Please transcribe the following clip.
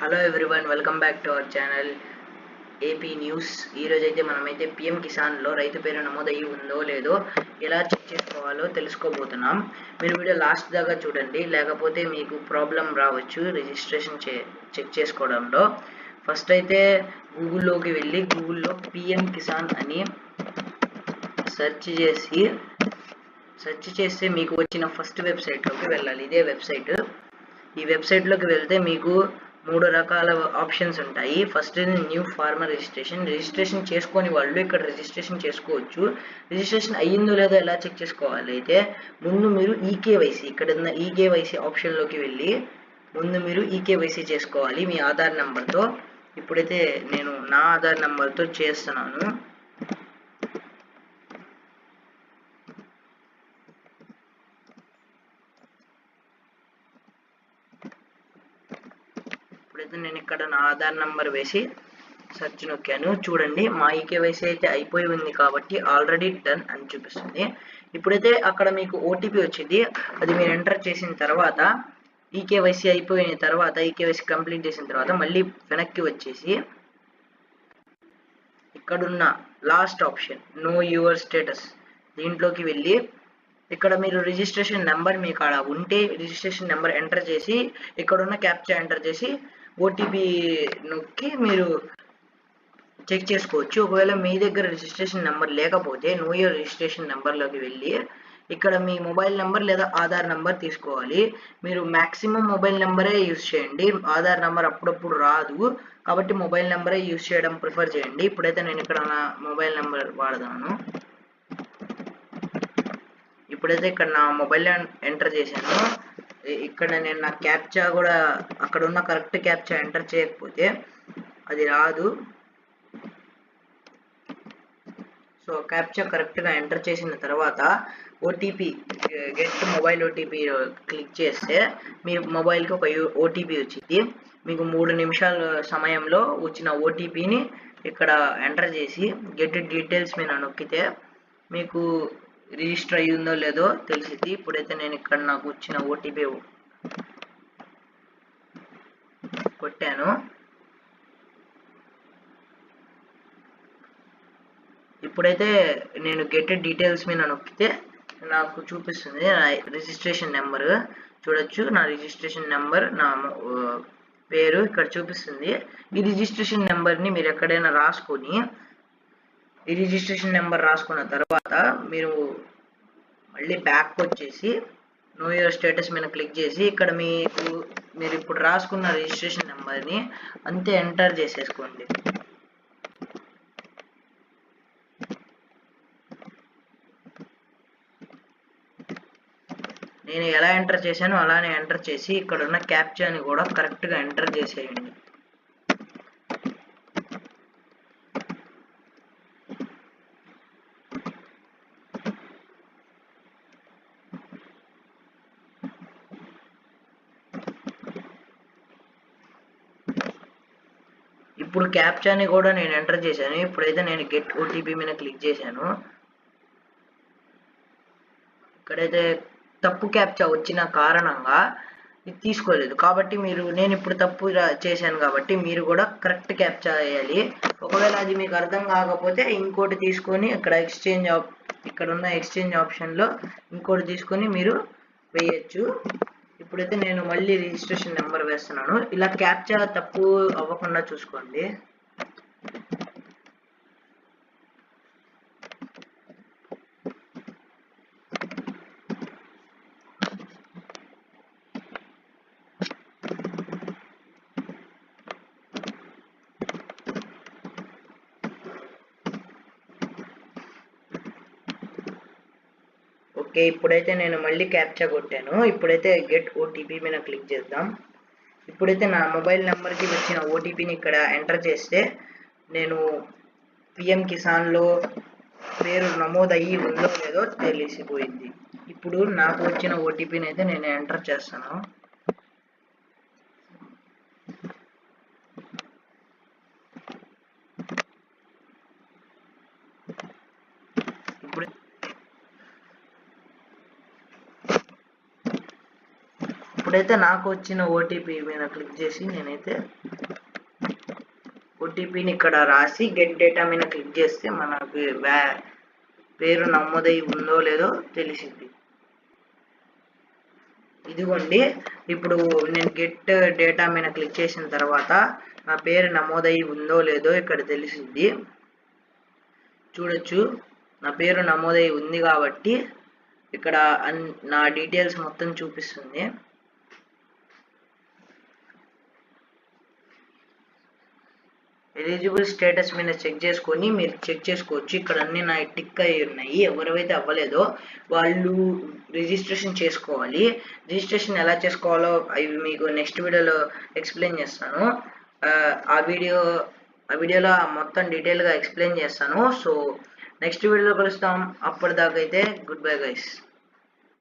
Hello everyone, welcome back to our channel AP news. ఈరోజు అయితే మనమైతే పిఎం కిసాన్లో రైతు పేరు నమోదయ్యి ఉందో లేదో ఎలా చెక్ చేసుకోవాలో తెలుసుకోబోతున్నాం. మీరు వీడియో లాస్ట్ దాకా చూడండి, లేకపోతే మీకు ప్రాబ్లం రావచ్చు రిజిస్ట్రేషన్ చెక్ చేసుకోవడంలో. ఫస్ట్ అయితే గూగుల్లోకి వెళ్ళి గూగుల్లో పిఎం కిసాన్ అని సెర్చ్ చేస్తే మీకు వచ్చిన ఫస్ట్ వెబ్సైట్లోకి వెళ్ళాలి. ఇదే వెబ్సైట్. ఈ వెబ్సైట్లోకి వెళ్తే మీకు 3 రకాల ఆప్షన్స్ ఉంటాయి. ఫస్ట్ న్యూ ఫార్మర్ రిజిస్ట్రేషన్ చేసుకొని వాళ్ళు ఇక్కడ రిజిస్ట్రేషన్ చేసుకోవచ్చు. రిజిస్ట్రేషన్ అయ్యిందో లేదో ఎలా చెక్ చేసుకోవాలి అయితే ముందు మీరు ఈకేవైసీ, ఇక్కడ ఉన్న ఈకేవైసీ ఆప్షన్లోకి వెళ్ళి ముందు మీరు ఈకేవైసీ చేసుకోవాలి మీ ఆధార్ నెంబర్తో. ఇప్పుడైతే నేను నా ఆధార్ నెంబర్తో చేస్తున్నాను. ఇప్పుడైతే నేను ఇక్కడ నా ఆధార్ నెంబర్ వేసి సెర్చ్ నొక్కాను. చూడండి, మా ఈకేవైసీ అయితే అయిపోయి ఉంది కాబట్టి ఆల్రెడీ డన్ అని చూపిస్తుంది. ఇప్పుడైతే అక్కడ మీకు ఓటీపీ వచ్చింది. అది మీరు ఎంటర్ చేసిన తర్వాత ఈకేవైసీ అయిపోయిన తర్వాత, ఈకేవైసీ కంప్లీట్ చేసిన తర్వాత మళ్ళీ వెనక్కి వచ్చేసి ఇక్కడున్న last option know your status దీంట్లోకి వెళ్ళి ఇక్కడ మీరు రిజిస్ట్రేషన్ నెంబర్ మీ కాడ ఉంటే రిజిస్ట్రేషన్ నెంబర్ ఎంటర్ చేసి ఇక్కడున్న క్యాప్చా ఎంటర్ చేసి ఓటీపీ నొక్కి మీరు చెక్ చేసుకోవచ్చు. ఒకవేళ మీ దగ్గర రిజిస్ట్రేషన్ నెంబర్ లేకపోతే నో యువర్ రిజిస్ట్రేషన్ నెంబర్లోకి వెళ్ళి ఇక్కడ మీ మొబైల్ నెంబర్ లేదా ఆధార్ నెంబర్ తీసుకోవాలి. మీరు మ్యాక్సిమం మొబైల్ నెంబరే యూజ్ చేయండి, ఆధార్ నెంబర్ అప్పుడప్పుడు రాదు కాబట్టి మొబైల్ నెంబరే యూజ్ చేయడం ప్రిఫర్ చేయండి. ఇప్పుడైతే నేను ఇక్కడ నా మొబైల్ నెంబర్ వాడదాను. ఇప్పుడైతే ఇక్కడ నా మొబైల్ ఎంటర్ చేశాను. ఇక్కడ నేను నా క్యాప్చా కూడా అక్కడ ఉన్న కరెక్ట్ క్యాప్చా ఎంటర్ చేయకపోతే అది రాదు. సో క్యాప్చా కరెక్ట్గా ఎంటర్ చేసిన తర్వాత OTP get mobile OTP click చేస్తే మీ మొబైల్కి ఒక ఓటీపీ వచ్చింది. మీకు 3 నిమిషాల సమయంలో వచ్చిన ఓటీపీని ఇక్కడ ఎంటర్ చేసి గెట్ డీటెయిల్స్ మీద నొక్కితే మీకు రిజిస్టర్ అయ్యిందో లేదో తెలిసింది. ఇప్పుడైతే నేను ఇక్కడ నాకు వచ్చిన ఓటీపీ కొట్టాను. ఇప్పుడైతే నేను గెట్ డీటెయిల్స్ మీద నొక్కితే నాకు చూపిస్తుంది నా రిజిస్ట్రేషన్ నెంబర్. చూడొచ్చు, నా రిజిస్ట్రేషన్ నెంబర్, నా పేరు ఇక్కడ చూపిస్తుంది. ఈ రిజిస్ట్రేషన్ నెంబర్ని మీరు ఎక్కడైనా రాసుకొని ఈ రిజిస్ట్రేషన్ నెంబర్ రాసుకున్న తర్వాత మీరు మళ్ళీ బ్యాక్ వచ్చేసి నో యువర్ స్టేటస్ మీద క్లిక్ చేసి ఇక్కడ మీరు ఇప్పుడు రాసుకున్న రిజిస్ట్రేషన్ నెంబర్ని అంతే ఎంటర్ చేసేసుకోండి. నేను ఎలా ఎంటర్ చేశానో అలానే ఎంటర్ చేసి ఇక్కడ ఉన్న క్యాప్చాని కూడా కరెక్ట్గా ఎంటర్ చేసేయండి. ఇప్పుడు క్యాప్చాని కూడా నేను ఎంటర్ చేశాను. ఇప్పుడైతే నేను గెట్ ఓటీపీ మీద క్లిక్ చేశాను. ఇక్కడైతే తప్పు క్యాప్చా వచ్చిన కారణంగా ఇది తీసుకోలేదు కాబట్టి నేను ఇప్పుడు తప్పు చేశాను కాబట్టి మీరు కూడా కరెక్ట్ క్యాప్చా వేయాలి. ఒకవేళ అది మీకు అర్థం కాకపోతే ఇంకోటి తీసుకొని ఇక్కడ ఉన్న ఎక్స్చేంజ్ ఆప్షన్లో ఇంకోటి తీసుకొని మీరు వేయచ్చు. ఇప్పుడైతే నేను మళ్ళీ రిజిస్ట్రేషన్ నెంబర్ వేస్తున్నాను. ఇలా క్యాప్చా తప్పు అవ్వకుండా చూసుకోండి. ఓకే, ఇప్పుడైతే నేను మళ్ళీ క్యాప్చా కొట్టాను. ఇప్పుడైతే గెట్ ఓటీపీ మీద క్లిక్ చేద్దాం. ఇప్పుడైతే నా మొబైల్ నెంబర్కి వచ్చిన ఓటీపీని ఇక్కడ ఎంటర్ చేస్తే నేను పిఎం కిసాన్లో పేరు నమోదయ్యి ఉందో లేదో తెలిసిపోయింది. ఇప్పుడు నాకు వచ్చిన ఓటీపీని అయితే నేను ఎంటర్ చేస్తాను. ఇప్పుడైతే నాకు వచ్చిన ఓటీపీ మీద క్లిక్ చేసి నేనైతే ఓటీపీని ఇక్కడ రాసి గెట్ డేటా మీద క్లిక్ చేస్తే మనకి పేరు నమోదై ఉందో లేదో తెలిసింది. ఇదిగోండి, ఇప్పుడు నేను గెట్ డేటా మీద క్లిక్ చేసిన తర్వాత నా పేరు నమోదై ఉందో లేదో ఇక్కడ తెలిసింది. చూడొచ్చు, నా పేరు నమోదై ఉంది కాబట్టి ఇక్కడ నా డీటెయిల్స్ మొత్తం చూపిస్తుంది. ఎలిజిబుల్ స్టేటస్ మీద చెక్ చేసుకొని మీరు చెక్ చేసుకోవచ్చు. ఇక్కడ అన్ని నా టిక్ అయి ఉన్నాయి. ఎవరైతే అవ్వలేదో వాళ్ళు రిజిస్ట్రేషన్ చేసుకోవాలి. రిజిస్ట్రేషన్ ఎలా చేసుకోవాలో అవి మీకు నెక్స్ట్ వీడియోలో ఎక్స్ప్లెయిన్ చేస్తాను. ఆ వీడియోలో మొత్తం డీటెయిల్గా ఎక్స్ప్లెయిన్ చేస్తాను. సో నెక్స్ట్ వీడియోలో కలుస్తాం. అప్పటిదాకా అయితే గుడ్ బై గైస్.